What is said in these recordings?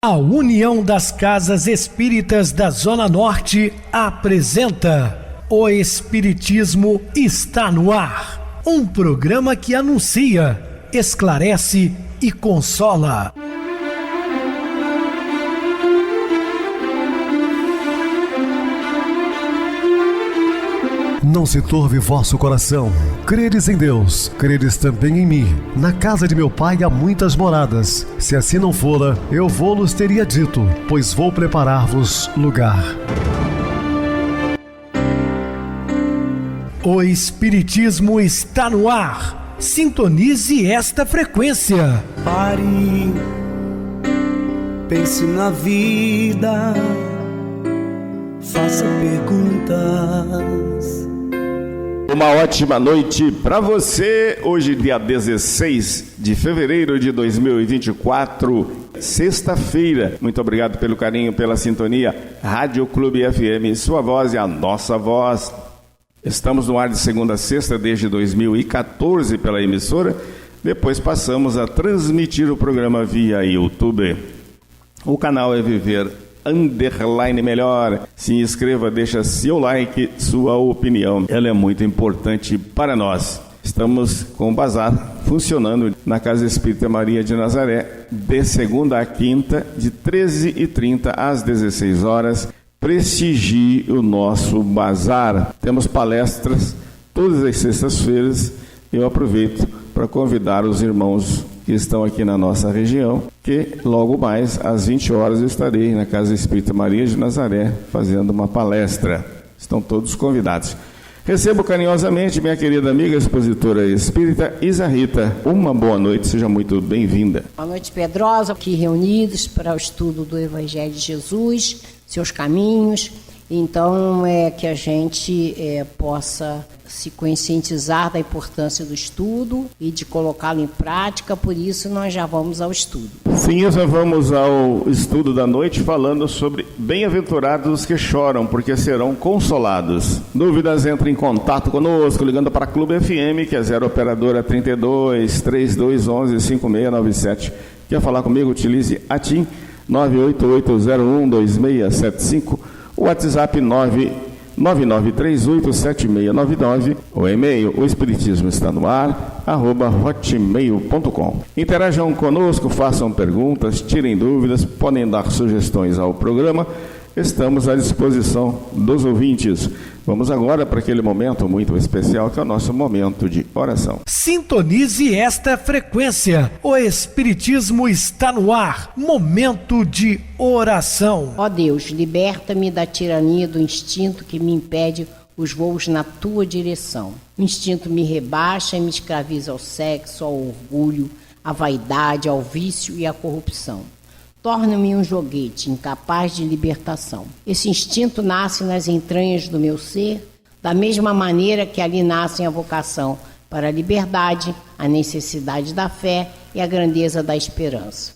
A União das Casas Espíritas da Zona Norte apresenta O Espiritismo está no ar. Um programa que anuncia, esclarece e consola. Não se turve vosso coração. Credes em Deus, credes também em mim. Na casa de meu pai há muitas moradas. Se assim não fora, eu vou-los teria dito, pois vou preparar-vos lugar. O Espiritismo está no ar. Sintonize esta frequência. Pare, pense na vida, faça perguntas. Uma ótima noite para você. Hoje, dia 16 de fevereiro de 2024, sexta-feira. Muito obrigado pelo carinho, pela sintonia. Rádio Clube FM, sua voz e a nossa voz. Estamos no ar de segunda a sexta desde 2014 pela emissora. Depois passamos a transmitir o programa via YouTube. O canal é Viver _melhor. Se inscreva, deixa seu like, sua opinião. Ela é muito importante para nós. Estamos com o bazar funcionando na Casa Espírita Maria de Nazaré, de segunda a quinta, de 13h30 às 16 horas. Prestigie o nosso bazar. Temos palestras todas as sextas-feiras. Eu aproveito para convidar os irmãos que estão aqui na nossa região, que logo mais às 20 horas eu estarei na Casa Espírita Maria de Nazaré fazendo uma palestra. Estão todos convidados. Recebo carinhosamente minha querida amiga expositora espírita Isa Rita. Uma boa noite, seja muito bem-vinda. Boa noite, Pedrosa, aqui reunidos para o estudo do Evangelho de Jesus, seus caminhos. Então, que a gente possa se conscientizar da importância do estudo e de colocá-lo em prática, por isso nós já vamos ao estudo. Sim, nós vamos ao estudo da noite falando sobre bem-aventurados os que choram, porque serão consolados. Dúvidas, entre em contato conosco, ligando para a Clube FM, que é 0 operadora 32 3211 5697. Quer falar comigo? Utilize a TIM 988012675. O WhatsApp 999387699, o e-mail, o espiritismo está no ar, @hotmail.com. Interajam conosco, façam perguntas, tirem dúvidas, podem dar sugestões ao programa. Estamos à disposição dos ouvintes. Vamos agora para aquele momento muito especial, que é o nosso momento de oração. Sintonize esta frequência. O Espiritismo está no ar. Momento de oração. Ó Deus, liberta-me da tirania do instinto que me impede os voos na tua direção. O instinto me rebaixa e me escraviza ao sexo, ao orgulho, à vaidade, ao vício e à corrupção. Torna-me um joguete incapaz de libertação. Esse instinto nasce nas entranhas do meu ser, da mesma maneira que ali nascem a vocação para a liberdade, a necessidade da fé e a grandeza da esperança.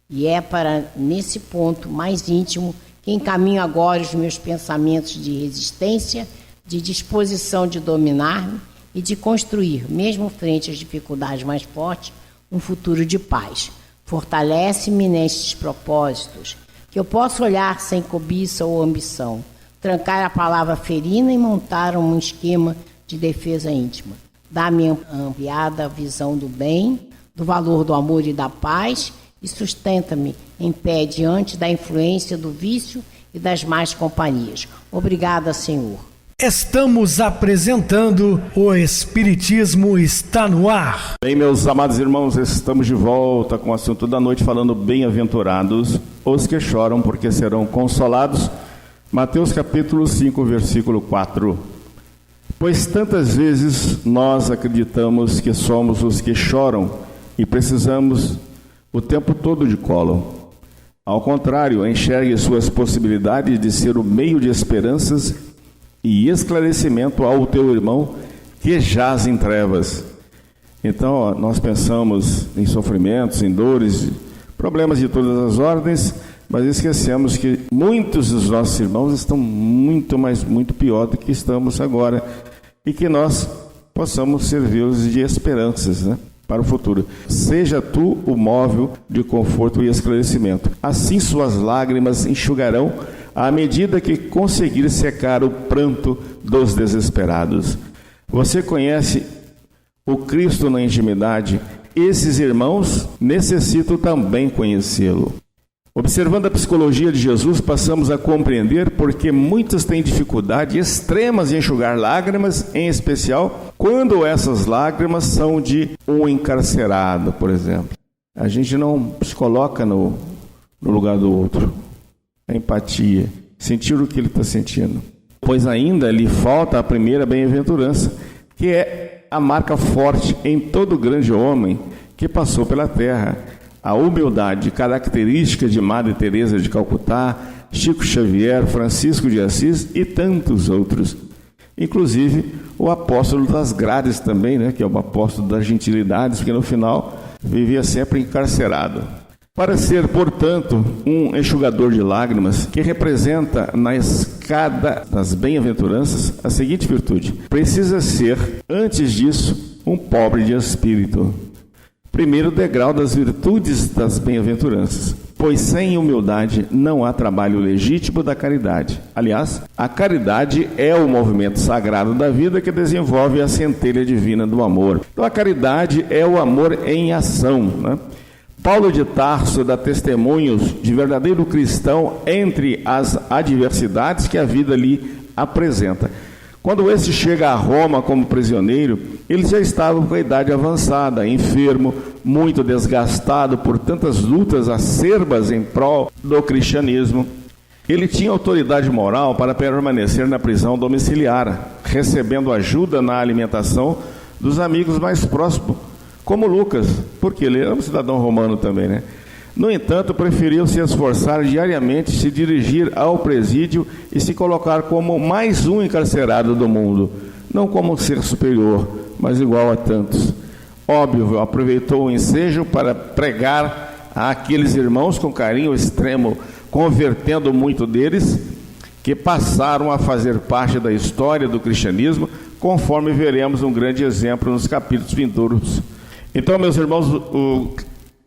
E é para nesse ponto mais íntimo que encaminho agora os meus pensamentos de resistência, de disposição de dominar-me e de construir, mesmo frente às dificuldades mais fortes, um futuro de paz. Fortalece-me nestes propósitos, que eu possa olhar sem cobiça ou ambição, trancar a palavra ferina e montar um esquema de defesa íntima. Dá-me ampliada visão do bem, do valor do amor e da paz, e sustenta-me em pé diante da influência do vício e das más companhias. Obrigada, Senhor. Estamos apresentando O Espiritismo está no ar. Bem, meus amados irmãos, estamos de volta com o assunto da noite, falando bem-aventurados os que choram, porque serão consolados. Mateus capítulo 5, versículo 4. Pois tantas vezes nós acreditamos que somos os que choram e precisamos o tempo todo de colo. Ao contrário, enxergue suas possibilidades de ser o meio de esperanças e esclarecimento ao teu irmão que jaz em trevas. Então, nós pensamos em sofrimentos, em dores, problemas de todas as ordens, mas esquecemos que muitos dos nossos irmãos estão muito pior do que estamos agora, e que nós possamos servi-los de esperanças, né? para o futuro. Seja tu o móvel de conforto e esclarecimento. Assim suas lágrimas enxugarão à medida que conseguir secar o pranto dos desesperados. Você conhece o Cristo na intimidade? Esses irmãos necessitam também conhecê-lo. Observando a psicologia de Jesus, passamos a compreender porque muitos têm dificuldade extremas em enxugar lágrimas, em especial quando essas lágrimas são de um encarcerado, por exemplo. A gente não se coloca no lugar do outro. A empatia, sentir o que ele está sentindo. Pois ainda lhe falta a primeira bem-aventurança, que é a marca forte em todo grande homem que passou pela terra. A humildade, característica de Madre Teresa de Calcutá, Chico Xavier, Francisco de Assis e tantos outros. Inclusive o apóstolo das grades também, né, que é o apóstolo das gentilidades, que no final vivia sempre encarcerado. Para ser, portanto, um enxugador de lágrimas, que representa na escada das bem-aventuranças a seguinte virtude: precisa ser, antes disso, um pobre de espírito. Primeiro degrau das virtudes das bem-aventuranças, pois sem humildade não há trabalho legítimo da caridade. Aliás, a caridade é o movimento sagrado da vida que desenvolve a centelha divina do amor. Então a caridade é o amor em ação, né? Paulo de Tarso dá testemunhos de verdadeiro cristão entre as adversidades que a vida lhe apresenta. Quando esse chega a Roma como prisioneiro, ele já estava com a idade avançada, enfermo, muito desgastado por tantas lutas acerbas em prol do cristianismo. Ele tinha autoridade moral para permanecer na prisão domiciliar, recebendo ajuda na alimentação dos amigos mais próximos, como Lucas, porque ele era um cidadão romano também, né? No entanto, preferiu se esforçar diariamente, se dirigir ao presídio e se colocar como mais um encarcerado do mundo, não como um ser superior, mas igual a tantos. Óbvio, aproveitou o ensejo para pregar àqueles irmãos com carinho extremo, convertendo muito deles, que passaram a fazer parte da história do cristianismo, conforme veremos um grande exemplo nos capítulos vindouros. Então, meus irmãos,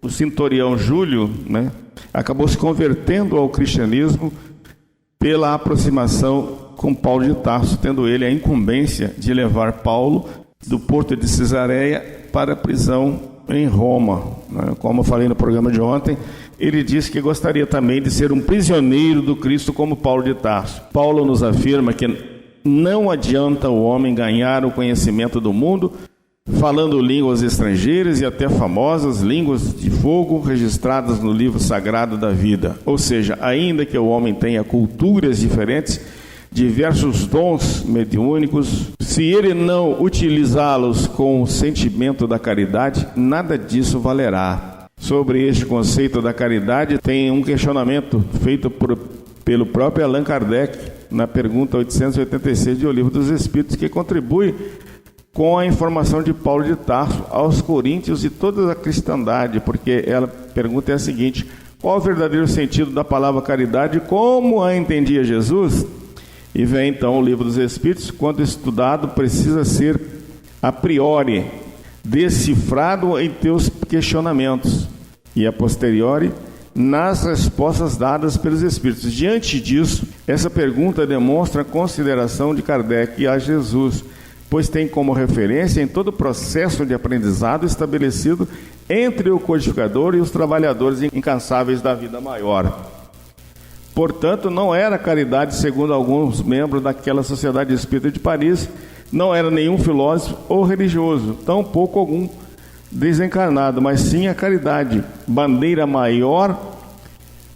o centurião Júlio, né, acabou se convertendo ao cristianismo pela aproximação com Paulo de Tarso, tendo ele a incumbência de levar Paulo do porto de Cesareia para a prisão em Roma, né? Como eu falei no programa de ontem, ele disse que gostaria também de ser um prisioneiro do Cristo como Paulo de Tarso. Paulo nos afirma que não adianta o homem ganhar o conhecimento do mundo falando línguas estrangeiras e até famosas, línguas de fogo registradas no livro sagrado da vida. Ou seja, ainda que o homem tenha culturas diferentes, diversos dons mediúnicos, se ele não utilizá-los com o sentimento da caridade, nada disso valerá. Sobre este conceito da caridade, tem um questionamento feito pelo próprio Allan Kardec, na pergunta 886 de O Livro dos Espíritos, que contribui com a informação de Paulo de Tarso aos coríntios e toda a cristandade, porque a pergunta é a seguinte: qual o verdadeiro sentido da palavra caridade, como a entendia Jesus? E vem então o Livro dos Espíritos, quando estudado, precisa ser a priori decifrado em teus questionamentos e a posteriori nas respostas dadas pelos Espíritos. Diante disso, essa pergunta demonstra a consideração de Kardec a Jesus, pois tem como referência em todo o processo de aprendizado estabelecido entre o codificador e os trabalhadores incansáveis da vida maior. Portanto, não era caridade, segundo alguns membros daquela Sociedade Espírita de Paris, não era nenhum filósofo ou religioso, tampouco algum desencarnado, mas sim a caridade, bandeira maior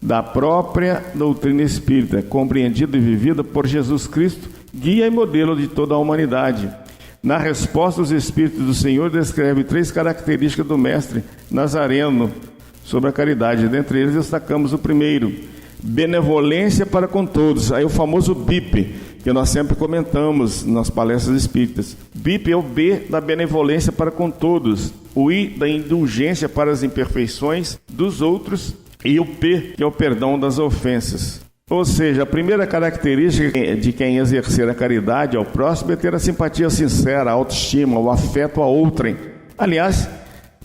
da própria doutrina espírita, compreendida e vivida por Jesus Cristo, guia e modelo de toda a humanidade. Na resposta, os Espíritos do Senhor descrevem 3 características do Mestre Nazareno sobre a caridade. Dentre eles destacamos o primeiro: benevolência para com todos. Aí o famoso BIP, que nós sempre comentamos nas palestras espíritas. BIP é o B da benevolência para com todos, o I da indulgência para as imperfeições dos outros e o P, que é o perdão das ofensas. Ou seja, a primeira característica de quem exercer a caridade ao próximo é ter a simpatia sincera, a autoestima, o afeto a outrem. Aliás,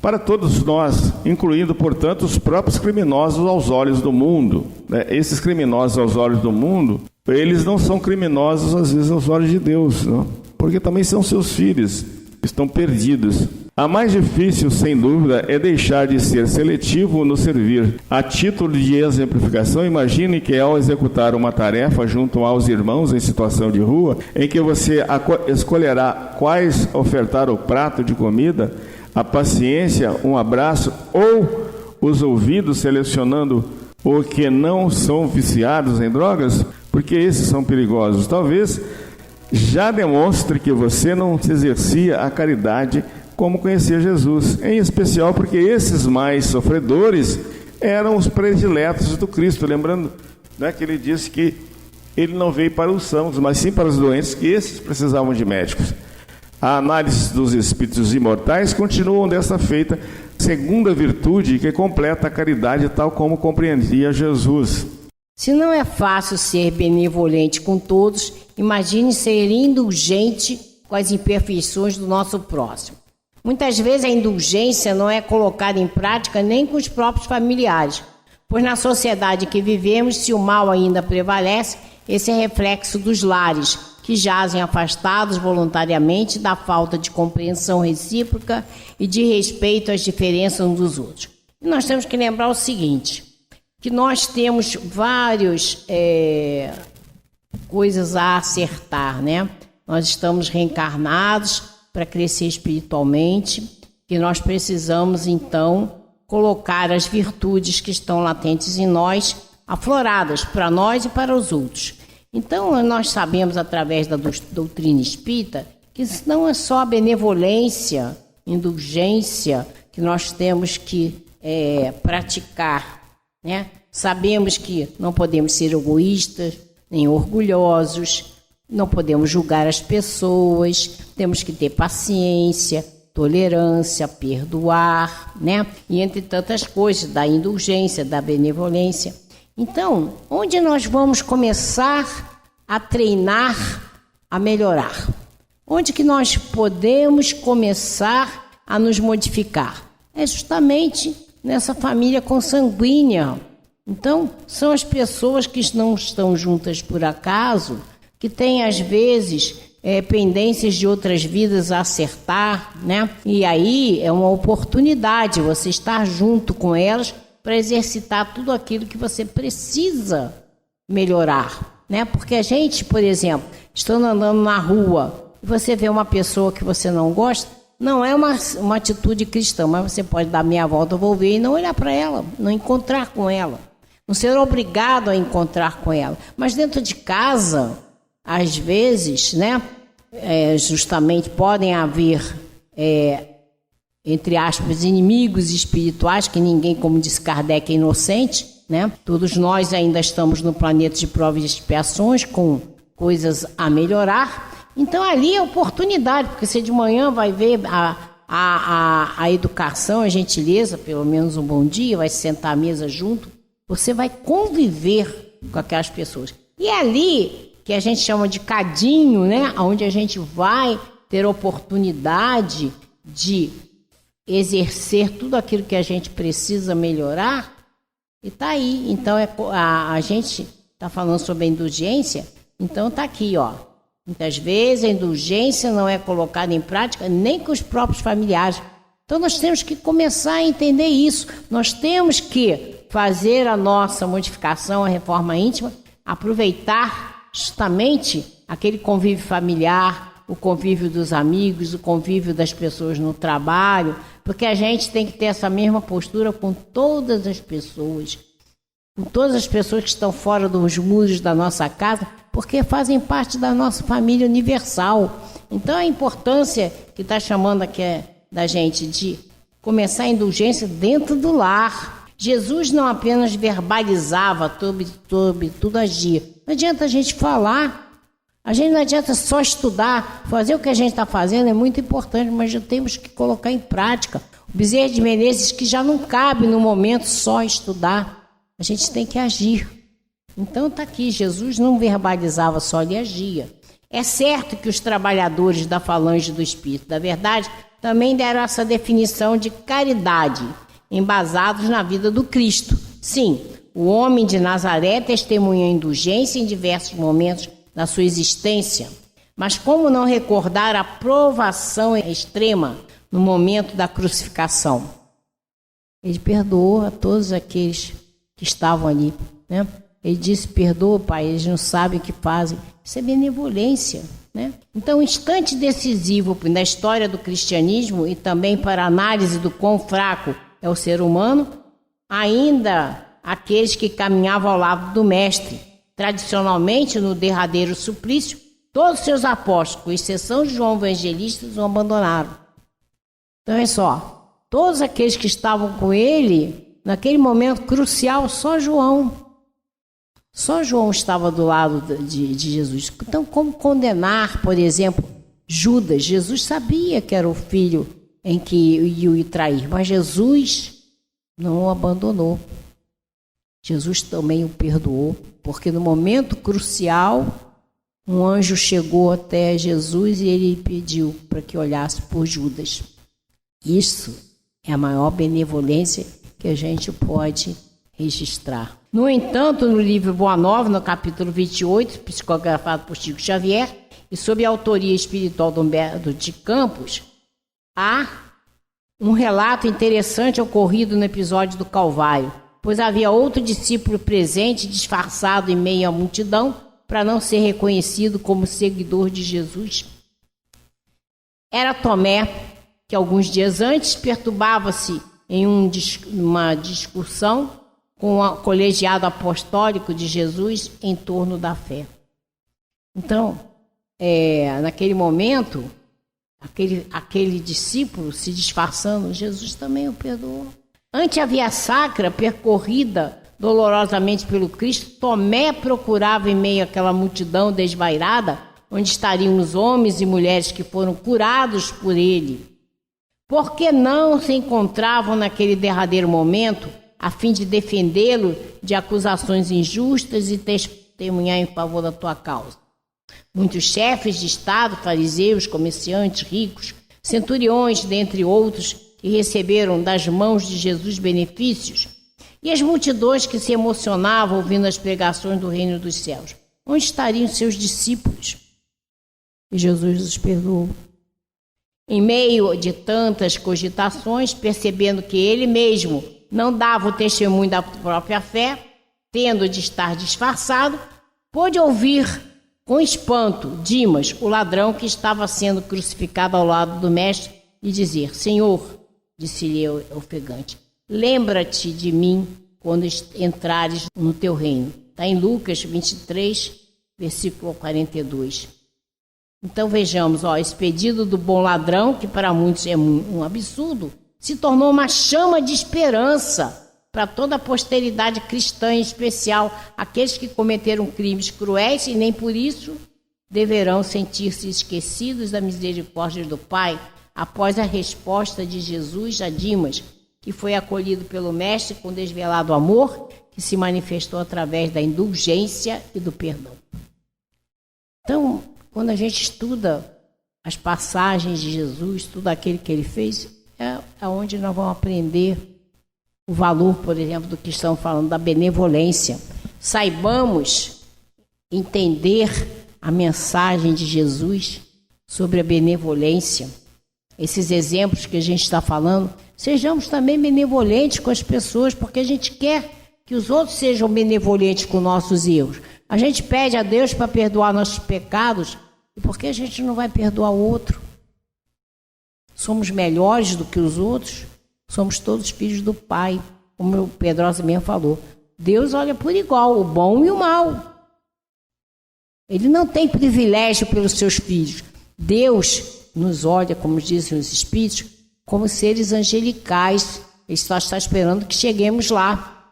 para todos nós, incluindo, portanto, os próprios criminosos aos olhos do mundo. Esses criminosos aos olhos do mundo, eles não são criminosos, às vezes, aos olhos de Deus, não? Porque também são seus filhos, estão perdidos. A mais difícil, sem dúvida, é deixar de ser seletivo no servir. A título de exemplificação, imagine que ao executar uma tarefa junto aos irmãos em situação de rua, em que você escolherá quais ofertar o prato de comida, a paciência, um abraço, ou os ouvidos selecionando o que não são viciados em drogas, porque esses são perigosos. Talvez já demonstre que você não exercia a caridade como conhecia Jesus, em especial porque esses mais sofredores eram os prediletos do Cristo. Lembrando, né, que ele disse que ele não veio para os sãos, mas sim para os doentes, que esses precisavam de médicos. A análise dos espíritos imortais continuam dessa feita, segunda virtude que completa a caridade, tal como compreendia Jesus. Se não é fácil ser benevolente com todos, imagine ser indulgente com as imperfeições do nosso próximo. Muitas vezes a indulgência não é colocada em prática nem com os próprios familiares, pois na sociedade que vivemos, se o mal ainda prevalece, esse é reflexo dos lares, que jazem afastados voluntariamente da falta de compreensão recíproca e de respeito às diferenças uns dos outros. E nós temos que lembrar o seguinte, que nós temos várias coisas a acertar, né? Nós estamos reencarnados para crescer espiritualmente, que nós precisamos, então, colocar as virtudes que estão latentes em nós, afloradas para nós e para os outros. Então, nós sabemos, através da doutrina espírita, que não é só a benevolência, indulgência que nós temos que praticar, né? Sabemos que não podemos ser egoístas, nem orgulhosos, não podemos julgar as pessoas, temos que ter paciência, tolerância, perdoar, né? E entre tantas coisas, da indulgência, da benevolência. Então, onde nós vamos começar a treinar, a melhorar? Onde que nós podemos começar a nos modificar? É justamente nessa família consanguínea. Então, são as pessoas que não estão juntas por acaso, que têm, às vezes, pendências de outras vidas a acertar, né? E aí é uma oportunidade você estar junto com elas para exercitar tudo aquilo que você precisa melhorar, né? Porque a gente, por exemplo, estando andando na rua, e você vê uma pessoa que você não gosta, não é uma atitude cristã, mas você pode dar meia volta, volver e não olhar para ela, não encontrar com ela, não ser obrigado a encontrar com ela. Mas dentro de casa, às vezes, né, justamente podem haver, entre aspas, inimigos espirituais, que ninguém, como disse Kardec, é inocente, né? Todos nós ainda estamos no planeta de provas e expiações, com coisas a melhorar. Então ali é oportunidade, porque você de manhã vai ver a educação, a gentileza, pelo menos um bom dia, vai sentar à mesa junto, você vai conviver com aquelas pessoas. E é ali que a gente chama de cadinho, né? Onde a gente vai ter oportunidade de exercer tudo aquilo que a gente precisa melhorar, e tá aí. Então a gente está falando sobre a indulgência, então tá aqui, ó. Muitas vezes a indulgência não é colocada em prática nem com os próprios familiares. Então nós temos que começar a entender isso. Nós temos que fazer a nossa modificação, a reforma íntima, aproveitar justamente aquele convívio familiar, o convívio dos amigos, o convívio das pessoas no trabalho, porque a gente tem que ter essa mesma postura com todas as pessoas, que estão fora dos muros da nossa casa, porque fazem parte da nossa família universal. Então a importância que está chamando aqui da gente de começar a indulgência dentro do lar. Jesus não apenas verbalizava, sobre tudo agia. Não adianta a gente falar, não adianta só estudar, fazer o que a gente está fazendo é muito importante, mas já temos que colocar em prática. O Bezerra de Menezes diz que já não cabe no momento só estudar, a gente tem que agir. Então está aqui, Jesus não verbalizava só, ele agia. É certo que os trabalhadores da falange do Espírito da Verdade também deram essa definição de caridade, embasados na vida do Cristo. Sim, o homem de Nazaré testemunhou a indulgência em diversos momentos da sua existência, mas como não recordar a provação extrema no momento da crucificação? Ele perdoou a todos aqueles que estavam ali, né? Ele disse: perdoa, Pai, eles não sabem o que fazem. Isso é benevolência, né? Então, um instante decisivo na história do cristianismo e também para a análise do quão fraco é o ser humano, ainda aqueles que caminhavam ao lado do Mestre. Tradicionalmente, no derradeiro suplício, todos os seus apóstolos, com exceção de João Evangelista, o abandonaram. Então, é só, todos aqueles que estavam com ele, naquele momento crucial, só João estava do lado de Jesus. Então, como condenar, por exemplo, Judas? Jesus sabia que era o filho em que ia o trair, mas Jesus não o abandonou. Jesus também o perdoou, porque no momento crucial, um anjo chegou até Jesus e ele pediu para que olhasse por Judas. Isso é a maior benevolência que a gente pode registrar. No entanto, no livro Boa Nova, no capítulo 28, psicografado por Chico Xavier, e sob a autoria espiritual de Humberto de Campos, há um relato interessante ocorrido no episódio do Calvário, pois havia outro discípulo presente, disfarçado em meio à multidão, para não ser reconhecido como seguidor de Jesus. Era Tomé, que alguns dias antes perturbava-se em uma discussão com o colegiado apostólico de Jesus em torno da fé. Então, naquele momento, aquele discípulo se disfarçando, Jesus também o perdoou. Ante a via sacra percorrida dolorosamente pelo Cristo, Tomé procurava em meio àquela multidão desvairada, onde estariam os homens e mulheres que foram curados por ele. Por que não se encontravam naquele derradeiro momento, a fim de defendê-lo de acusações injustas e testemunhar em favor da tua causa? Muitos chefes de Estado, fariseus, comerciantes, ricos, centuriões, dentre outros, que receberam das mãos de Jesus benefícios, e as multidões que se emocionavam ouvindo as pregações do reino dos céus. Onde estariam seus discípulos? E Jesus os perdoou. Em meio de tantas cogitações, percebendo que ele mesmo não dava o testemunho da própria fé, tendo de estar disfarçado, pôde ouvir com espanto Dimas, o ladrão que estava sendo crucificado ao lado do mestre, e dizer: Senhor, disse-lhe ofegante, lembra-te de mim quando entrares no teu reino. Está em Lucas 23, versículo 42. Então vejamos, esse pedido do bom ladrão, que para muitos é um absurdo, se tornou uma chama de esperança para toda a posteridade cristã, em especial aqueles que cometeram crimes cruéis e nem por isso deverão sentir-se esquecidos da misericórdia do Pai, após a resposta de Jesus a Dimas, que foi acolhido pelo Mestre com desvelado amor, que se manifestou através da indulgência e do perdão. Então, quando a gente estuda as passagens de Jesus, tudo aquilo que ele fez, é onde nós vamos aprender o valor, por exemplo, do que estamos falando, da benevolência. Saibamos entender a mensagem de Jesus sobre a benevolência. Esses exemplos que a gente está falando, sejamos também benevolentes com as pessoas, porque a gente quer que os outros sejam benevolentes com nossos erros. A gente pede a Deus para perdoar nossos pecados, e por que a gente não vai perdoar o outro? Somos melhores do que os outros? Somos todos filhos do Pai, como o Pedrosa mesmo falou. Deus olha por igual, o bom e o mal. Ele não tem privilégio pelos seus filhos. Deus nos olha, como dizem os Espíritos, como seres angelicais. Ele só está esperando que cheguemos lá.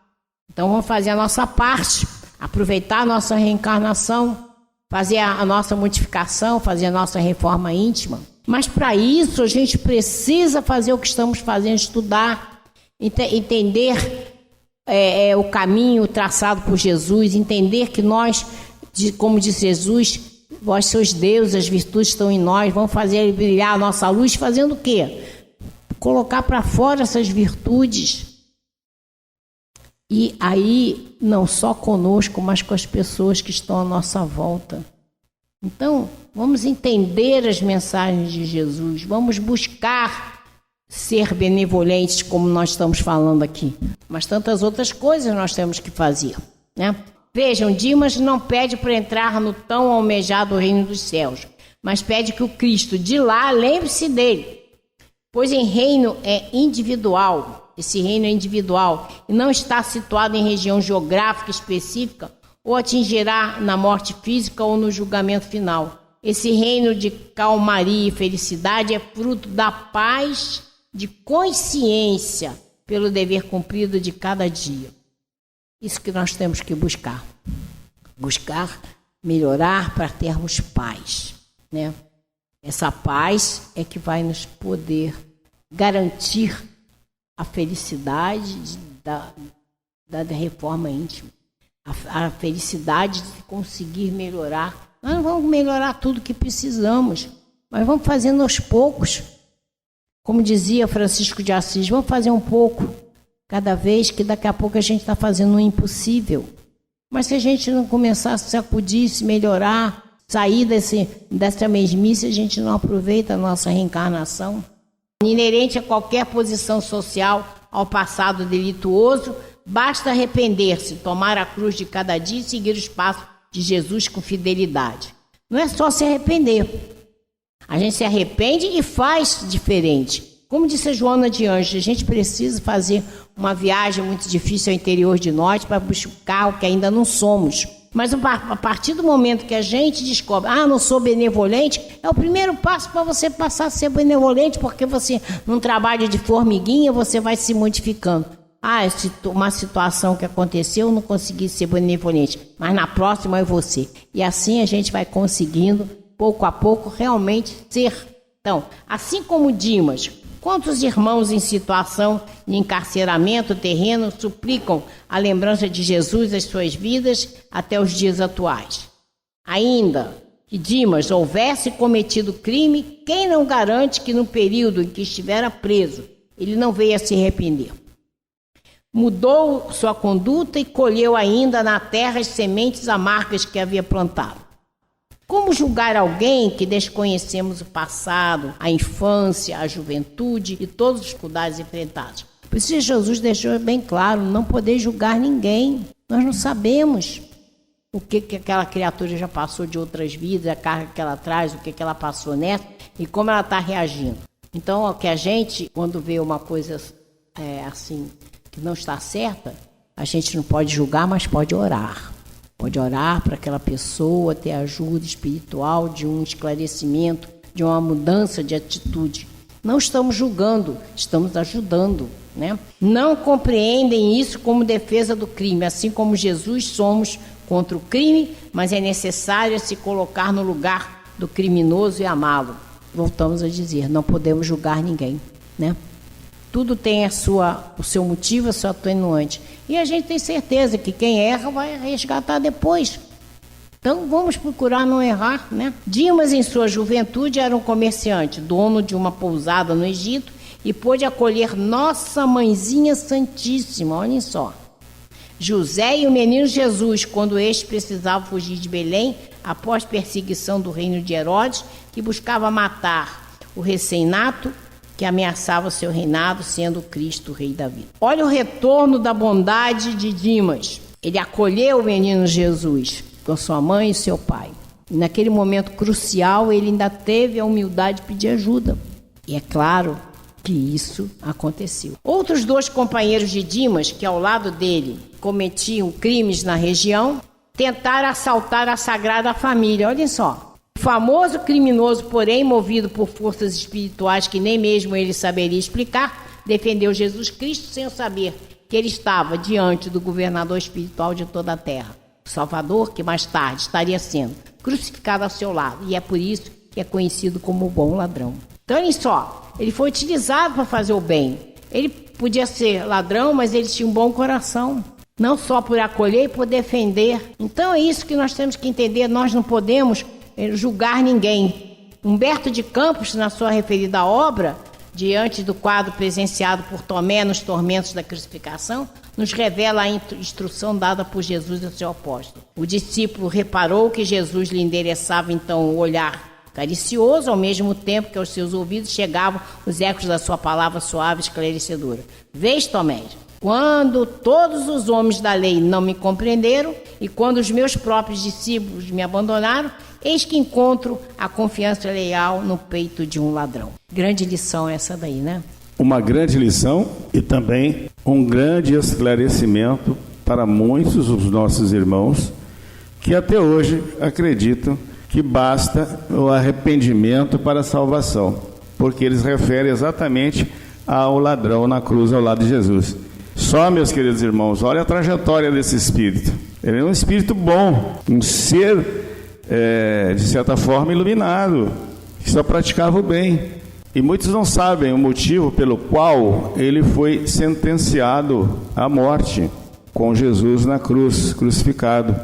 Então vamos fazer a nossa parte, aproveitar a nossa reencarnação, fazer a nossa modificação, fazer a nossa reforma íntima. Mas para isso a gente precisa fazer o que estamos fazendo, estudar, entender o caminho traçado por Jesus, entender que nós, como disse Jesus, Vós sois Deus, as virtudes estão em nós, vamos fazer brilhar a nossa luz fazendo o quê? Colocar para fora essas virtudes. E aí, não só conosco, mas com as pessoas que estão à nossa volta. Então, vamos entender as mensagens de Jesus, vamos buscar ser benevolentes, como nós estamos falando aqui. Mas tantas outras coisas nós temos que fazer, né? Vejam, Dimas não pede para entrar no tão almejado reino dos céus, mas pede que o Cristo de lá lembre-se dele. Pois em reino é individual, esse reino é individual e não está situado em região geográfica específica ou atingirá na morte física ou no julgamento final. Esse reino de calmaria e felicidade é fruto da paz de consciência pelo dever cumprido de cada dia. Isso que nós temos que buscar. Buscar melhorar para termos paz, né? Essa paz é que vai nos poder garantir a felicidade da reforma íntima. A felicidade de conseguir melhorar. Nós não vamos melhorar tudo que precisamos, mas vamos fazendo aos poucos. Como dizia Francisco de Assis, vamos fazer um pouco cada vez, que daqui a pouco a gente está fazendo o impossível. Mas se a gente não começar a se sacudir, se melhorar, sair dessa mesmice, a gente não aproveita a nossa reencarnação. Inerente a qualquer posição social, ao passado delituoso, basta arrepender-se, tomar a cruz de cada dia e seguir os passos de Jesus com fidelidade. Não é só se arrepender. A gente se arrepende e faz diferente. Como disse a Joana de Anjos, a gente precisa fazer uma viagem muito difícil ao interior de nós para buscar o que ainda não somos. Mas a partir do momento que a gente descobre, não sou benevolente, é o primeiro passo para você passar a ser benevolente, porque você, num trabalho de formiguinha, você vai se modificando. Uma situação que aconteceu, eu não consegui ser benevolente, mas na próxima é você. E assim a gente vai conseguindo, pouco a pouco, realmente ser. Então, assim como Dimas, quantos irmãos em situação de encarceramento terreno suplicam a lembrança de Jesus às suas vidas até os dias atuais? Ainda que Dimas houvesse cometido crime, quem não garante que no período em que estivera preso, ele não veio a se arrepender? Mudou sua conduta e colheu ainda na terra as sementes amargas que havia plantado. Como julgar alguém que desconhecemos o passado, a infância, a juventude e todas as dificuldades enfrentadas? Por isso Jesus deixou bem claro, não poder julgar ninguém. Nós não sabemos o que aquela criatura já passou de outras vidas, a carga que ela traz, o que ela passou nessa e como ela está reagindo. Então, o que a gente, quando vê uma coisa assim, que não está certa, a gente não pode julgar, mas pode orar. Pode orar para aquela pessoa ter ajuda espiritual, de um esclarecimento, de uma mudança de atitude. Não estamos julgando, estamos ajudando, né? Não compreendem isso como defesa do crime, assim como Jesus somos contra o crime, mas é necessário se colocar no lugar do criminoso e amá-lo. Voltamos a dizer, não podemos julgar ninguém, né? Tudo tem o seu motivo, a sua atenuante. E a gente tem certeza que quem erra vai resgatar depois. Então vamos procurar não errar, né? Dimas, em sua juventude, era um comerciante, dono de uma pousada no Egito e pôde acolher Nossa Mãezinha Santíssima, olhem só. José e o menino Jesus, quando este precisava fugir de Belém, após perseguição do reino de Herodes, que buscava matar o recém-nato, que ameaçava o seu reinado, sendo Cristo o rei da vida. Olha o retorno da bondade de Dimas. Ele acolheu o menino Jesus com sua mãe e seu pai. E naquele momento crucial, ele ainda teve a humildade de pedir ajuda. E é claro que isso aconteceu. Outros 2 companheiros de Dimas, que ao lado dele cometiam crimes na região, tentaram assaltar a Sagrada Família. Olhem só. O famoso criminoso, porém, movido por forças espirituais que nem mesmo ele saberia explicar, defendeu Jesus Cristo sem saber que ele estava diante do governador espiritual de toda a terra, o Salvador, que mais tarde estaria sendo crucificado ao seu lado. E é por isso que é conhecido como o bom ladrão. Então, olha só, ele foi utilizado para fazer o bem. Ele podia ser ladrão, mas ele tinha um bom coração. Não só por acolher e por defender. Então é isso que nós temos que entender. Nós não podemos julgar ninguém. Humberto de Campos, na sua referida obra, diante do quadro presenciado por Tomé nos tormentos da crucificação, nos revela a instrução dada por Jesus ao seu apóstolo. O discípulo reparou que Jesus lhe endereçava então o olhar caricioso, ao mesmo tempo que aos seus ouvidos chegavam os ecos da sua palavra suave e esclarecedora. Vês, Tomé, quando todos os homens da lei não me compreenderam e quando os meus próprios discípulos me abandonaram, eis que encontro a confiança leal no peito de um ladrão. Grande lição essa daí, né? Uma grande lição e também um grande esclarecimento para muitos dos nossos irmãos que até hoje acreditam que basta o arrependimento para a salvação, porque eles referem exatamente ao ladrão na cruz ao lado de Jesus. Só, meus queridos irmãos, olha a trajetória desse espírito. Ele é um espírito bom, um ser, de certa forma, iluminado, que só praticava o bem. E muitos não sabem o motivo pelo qual ele foi sentenciado à morte com Jesus na cruz, crucificado.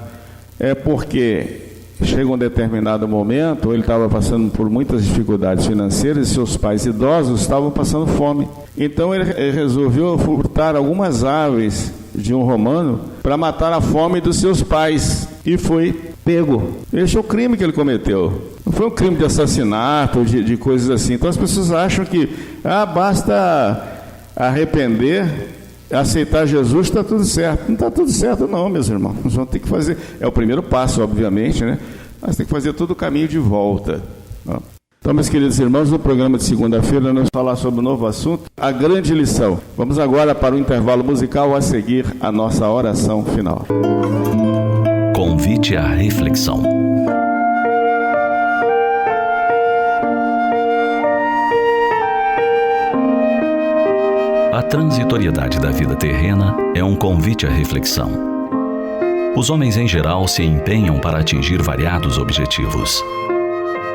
É porque chega um determinado momento, ele estava passando por muitas dificuldades financeiras e seus pais idosos estavam passando fome. Então ele resolveu furtar algumas aves de um romano para matar a fome dos seus pais e foi pego. Esse é o crime que ele cometeu. Não foi um crime de assassinato, de coisas assim. Então as pessoas acham que basta arrepender, aceitar Jesus, está tudo certo. Não está tudo certo não, meus irmãos. Nós vamos ter que fazer, é o primeiro passo, obviamente, né? Mas tem que fazer todo o caminho de volta. Então, meus queridos irmãos, no programa de segunda-feira nós vamos falar sobre um novo assunto, a grande lição. Vamos agora para o intervalo musical, a seguir a nossa oração final. Convite à reflexão. A transitoriedade da vida terrena é um convite à reflexão. Os homens em geral se empenham para atingir variados objetivos.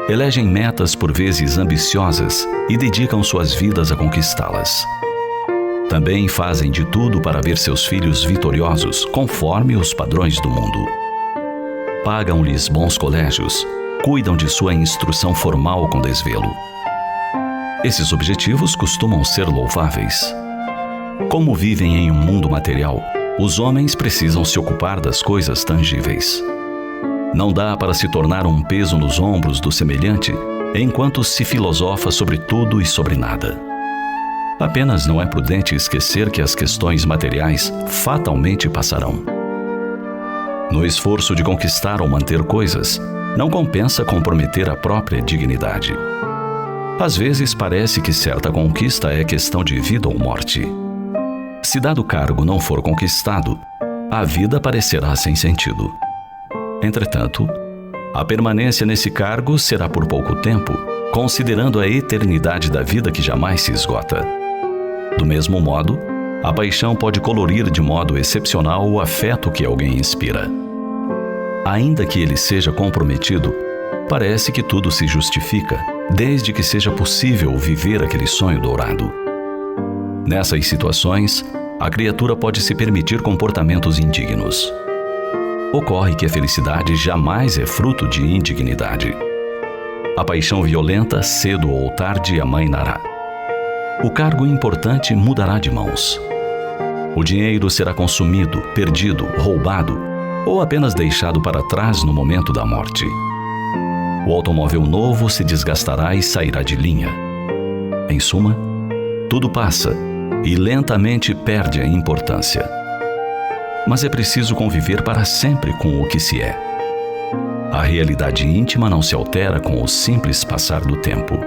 Elegem metas por vezes ambiciosas e dedicam suas vidas a conquistá-las. Também fazem de tudo para ver seus filhos vitoriosos, conforme os padrões do mundo. Pagam-lhes bons colégios, cuidam de sua instrução formal com desvelo. Esses objetivos costumam ser louváveis. Como vivem em um mundo material, os homens precisam se ocupar das coisas tangíveis. Não dá para se tornar um peso nos ombros do semelhante enquanto se filosofa sobre tudo e sobre nada. Apenas não é prudente esquecer que as questões materiais fatalmente passarão. No esforço de conquistar ou manter coisas, não compensa comprometer a própria dignidade. Às vezes parece que certa conquista é questão de vida ou morte. Se dado cargo não for conquistado, a vida parecerá sem sentido. Entretanto, a permanência nesse cargo será por pouco tempo, considerando a eternidade da vida que jamais se esgota. Do mesmo modo, a paixão pode colorir de modo excepcional o afeto que alguém inspira. Ainda que ele seja comprometido, parece que tudo se justifica, desde que seja possível viver aquele sonho dourado. Nessas situações, a criatura pode se permitir comportamentos indignos. Ocorre que a felicidade jamais é fruto de indignidade. A paixão violenta, cedo ou tarde, amainará. O cargo importante mudará de mãos. O dinheiro será consumido, perdido, roubado ou apenas deixado para trás no momento da morte. O automóvel novo se desgastará e sairá de linha. Em suma, tudo passa e lentamente perde a importância. Mas é preciso conviver para sempre com o que se é. A realidade íntima não se altera com o simples passar do tempo.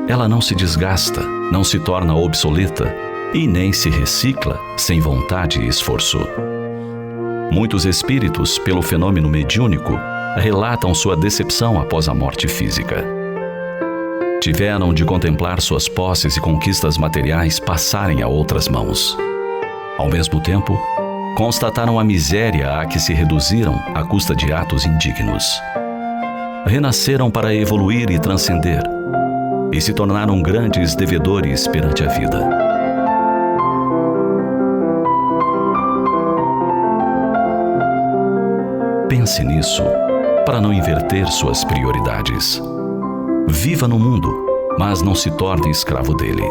Ela não se desgasta, não se torna obsoleta e nem se recicla sem vontade e esforço. Muitos espíritos, pelo fenômeno mediúnico, relatam sua decepção após a morte física. Tiveram de contemplar suas posses e conquistas materiais passarem a outras mãos. Ao mesmo tempo, constataram a miséria a que se reduziram à custa de atos indignos. Renasceram para evoluir e transcender, e se tornaram grandes devedores perante a vida. Pense nisso para não inverter suas prioridades. Viva no mundo, mas não se torne escravo dele.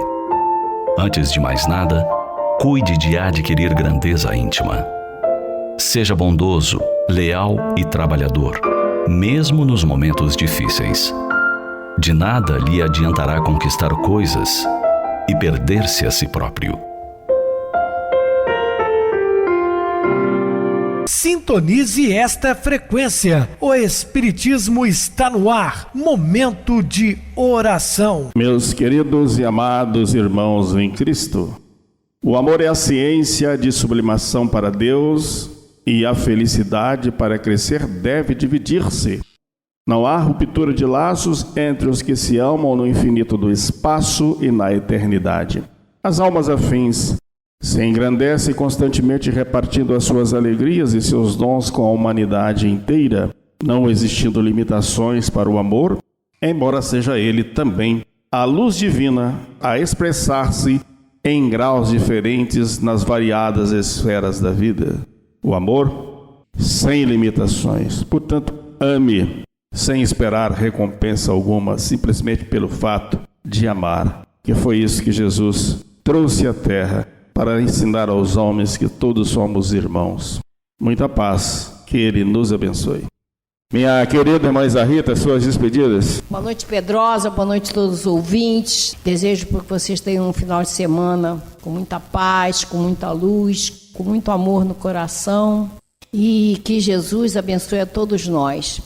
Antes de mais nada, cuide de adquirir grandeza íntima. Seja bondoso, leal e trabalhador, mesmo nos momentos difíceis. De nada lhe adiantará conquistar coisas e perder-se a si próprio. Sintonize esta frequência. O Espiritismo está no ar. Momento de oração. Meus queridos e amados irmãos em Cristo, o amor é a ciência de sublimação para Deus e a felicidade para crescer deve dividir-se. Não há ruptura de laços entre os que se amam no infinito do espaço e na eternidade. As almas afins se engrandecem constantemente repartindo as suas alegrias e seus dons com a humanidade inteira, não existindo limitações para o amor, embora seja ele também a luz divina a expressar-se em graus diferentes nas variadas esferas da vida. O amor sem limitações. Portanto, ame sem esperar recompensa alguma, simplesmente pelo fato de amar, que foi isso que Jesus trouxe à terra para ensinar aos homens que todos somos irmãos. Muita paz, que Ele nos abençoe. Minha querida irmã Isa Rita, suas despedidas. Boa noite, Pedrosa, boa noite a todos os ouvintes. Desejo que vocês tenham um final de semana com muita paz, com muita luz, com muito amor no coração e que Jesus abençoe a todos nós.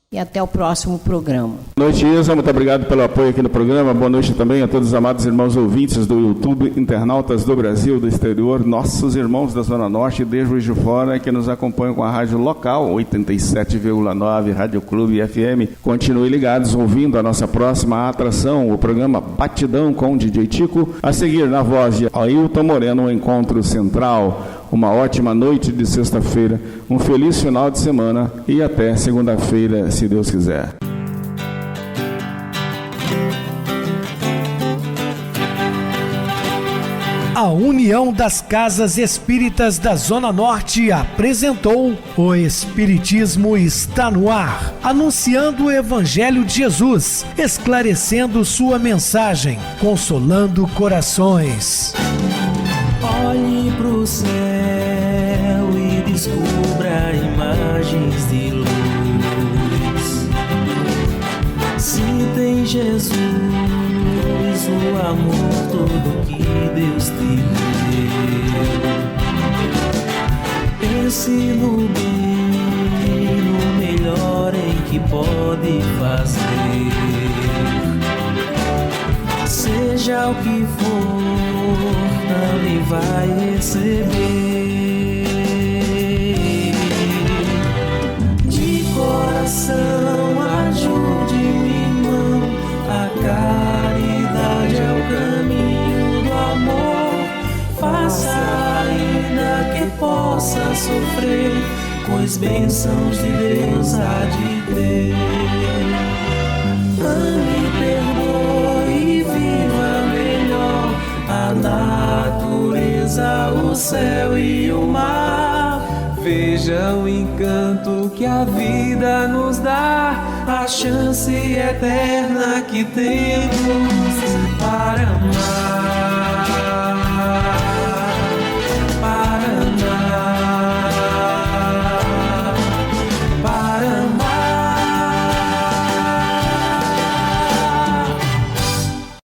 E até o próximo programa. Boa noite, Isa. Muito obrigado pelo apoio aqui no programa. Boa noite também a todos os amados irmãos ouvintes do YouTube, internautas do Brasil, do exterior, nossos irmãos da Zona Norte e de Juiz de Fora que nos acompanham com a rádio local, 87,9 Rádio Clube FM. Continuem ligados, ouvindo a nossa próxima atração, o programa Batidão com o DJ Tico. A seguir, na voz de Ailton Moreno, o Encontro Central. Uma ótima noite de sexta-feira, um feliz final de semana e até segunda-feira, se Deus quiser. A União das Casas Espíritas da Zona Norte apresentou O Espiritismo está no ar, anunciando o Evangelho de Jesus, esclarecendo sua mensagem, consolando corações. Olhe pro céu e descubra imagens de luz. Se tem Jesus, o amor todo que Deus te deu. Pense no bem, no melhor em que pode fazer. Seja o que for, também vai receber. De coração, ajude-me, irmão. A caridade é o caminho do amor. Faça ainda que possa sofrer, pois bênçãos de Deus há de ter. Ame, perdoe e viva melhor a natureza, o céu e o mar. Veja o encanto que a vida nos dá, a chance eterna que temos para amar.